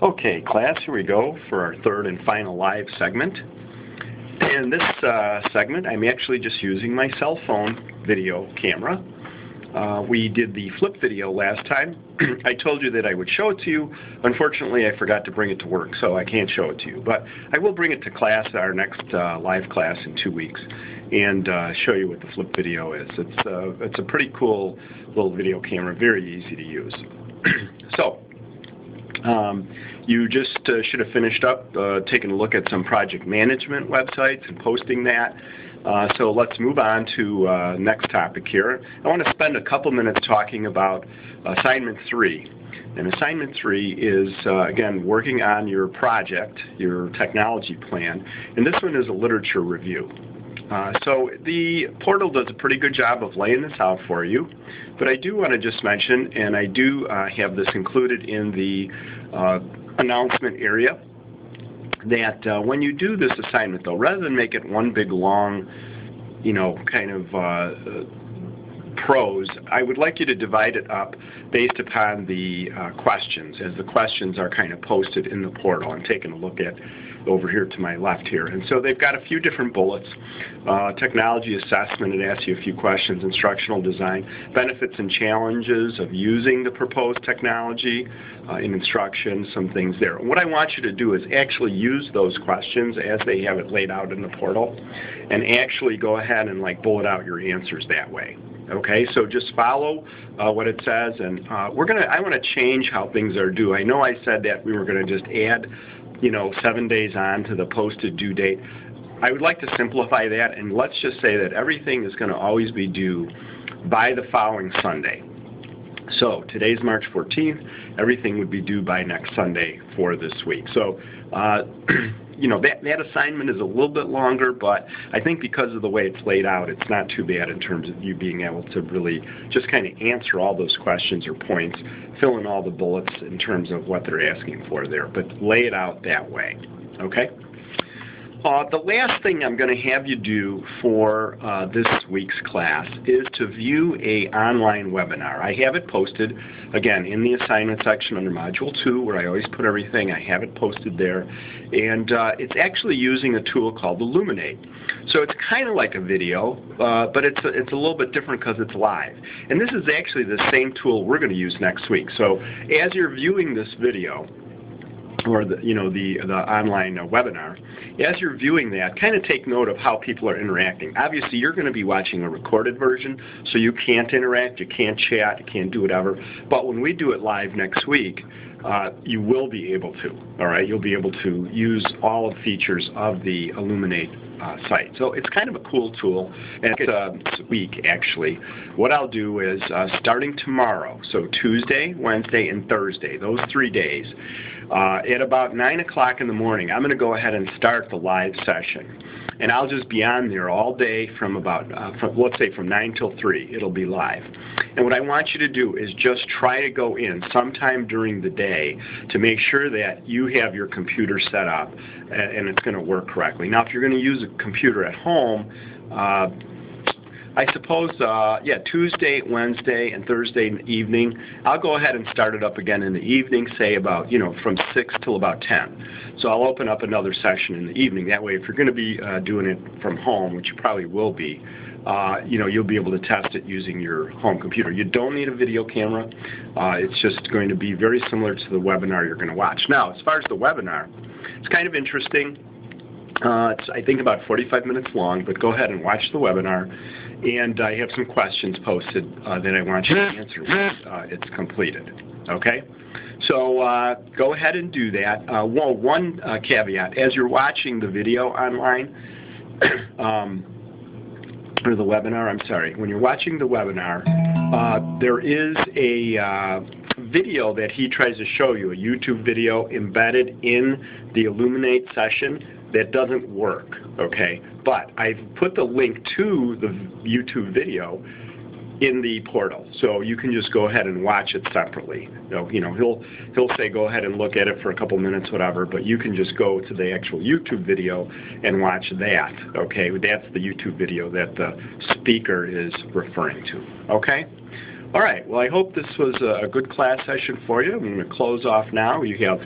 Okay, class, here we go for our third and final live segment. In this segment, I'm actually just using my cell phone video camera. We did the flip video last time. I told you that I would show it to you. Unfortunately, I forgot to bring it to work, so I can't show it to you. But I will bring it to class, our next live class in 2 weeks, and show you what the flip video is. It's a pretty cool little video camera, very easy to use. So, you just should have finished up taking a look at some project management websites and posting that. So let's move on to next topic here. I want to spend a couple minutes talking about assignment 3. And assignment 3 is, again, working on your project, your technology plan. And this one is a literature review. So the portal does a pretty good job of laying this out for you, but I do want to just mention, and I do have this included in the announcement area, that when you do this assignment, though, rather than make it one big long, kind of prose, I would like you to divide it up based upon the questions, as the questions are kind of posted in the portal. I'm taking a look at over here to my left here. And so they've got a few different bullets. Technology assessment, it asks you a few questions. Instructional design, benefits and challenges of using the proposed technology in instruction, some things there. And what I want you to do is actually use those questions as they have it laid out in the portal, and actually go ahead and bullet out your answers that way. Okay, so just follow what it says, and I want to change how things are due. I know I said that we were going to just add 7 days on to the posted due date. I would like to simplify that, and let's just say that everything is going to always be due by the following Sunday. So today's March 14th, everything would be due by next Sunday for this week. So, that assignment is a little bit longer, but I think because of the way it's laid out, it's not too bad in terms of you being able to really just kind of answer all those questions or points, fill in all the bullets in terms of what they're asking for there, but lay it out that way, okay? The last thing I'm going to have you do for this week's class is to view an online webinar. I have it posted, again, in the assignment section under Module 2, where I always put everything. I have it posted there. And it's actually using a tool called Illuminate. So it's kind of like a video, but it's a little bit different because it's live. And this is actually the same tool we're going to use next week. So as you're viewing this video, or the online webinar, as you're viewing that, kind of take note of how people are interacting. Obviously, you're going to be watching a recorded version, so you can't interact, you can't chat, you can't do whatever. But when we do it live next week, you will be able to, all right? You'll be able to use all the features of the Illuminate site. So it's kind of a cool tool, and it's week, actually. What I'll do is, starting tomorrow, so Tuesday, Wednesday, and Thursday, those 3 days, at about 9 o'clock in the morning, I'm going to go ahead and start the live session. And I'll just be on there all day from about, let's say from 9 till 3, it'll be live. And what I want you to do is just try to go in sometime during the day to make sure that you have your computer set up and it's going to work correctly. Now, if you're going to use a computer at home, I suppose, Tuesday, Wednesday, and Thursday evening, I'll go ahead and start it up again in the evening, say about, from 6 till about 10. So I'll open up another session in the evening. That way, if you're going to be doing it from home, which you probably will be, you'll be able to test it using your home computer. You don't need a video camera. It's just going to be very similar to the webinar you're going to watch. Now, as far as the webinar, it's kind of interesting. It's, I think, about 45 minutes long, but go ahead and watch the webinar. And I have some questions posted that I want you to answer once it's completed. Okay? So go ahead and do that. One caveat, as you're watching the video online, or the webinar, I'm sorry, when you're watching the webinar, there is a video that he tries to show you, a YouTube video embedded in the Illuminate session that doesn't work, okay? But I've put the link to the YouTube video in the portal, so you can just go ahead and watch it separately. He'll say go ahead and look at it for a couple minutes, whatever, but you can just go to the actual YouTube video and watch that, okay? That's the YouTube video that the speaker is referring to, okay? All right, well, I hope this was a good class session for you. I'm going to close off now. You have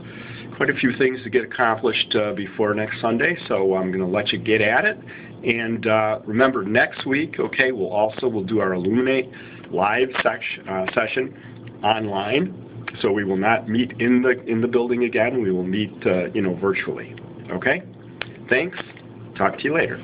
quite a few things to get accomplished before next Sunday, so I'm going to let you get at it. And remember, next week, okay, we'll do our Illuminate live session online. So we will not meet in the building again. We will meet virtually. Okay? Thanks. Talk to you later.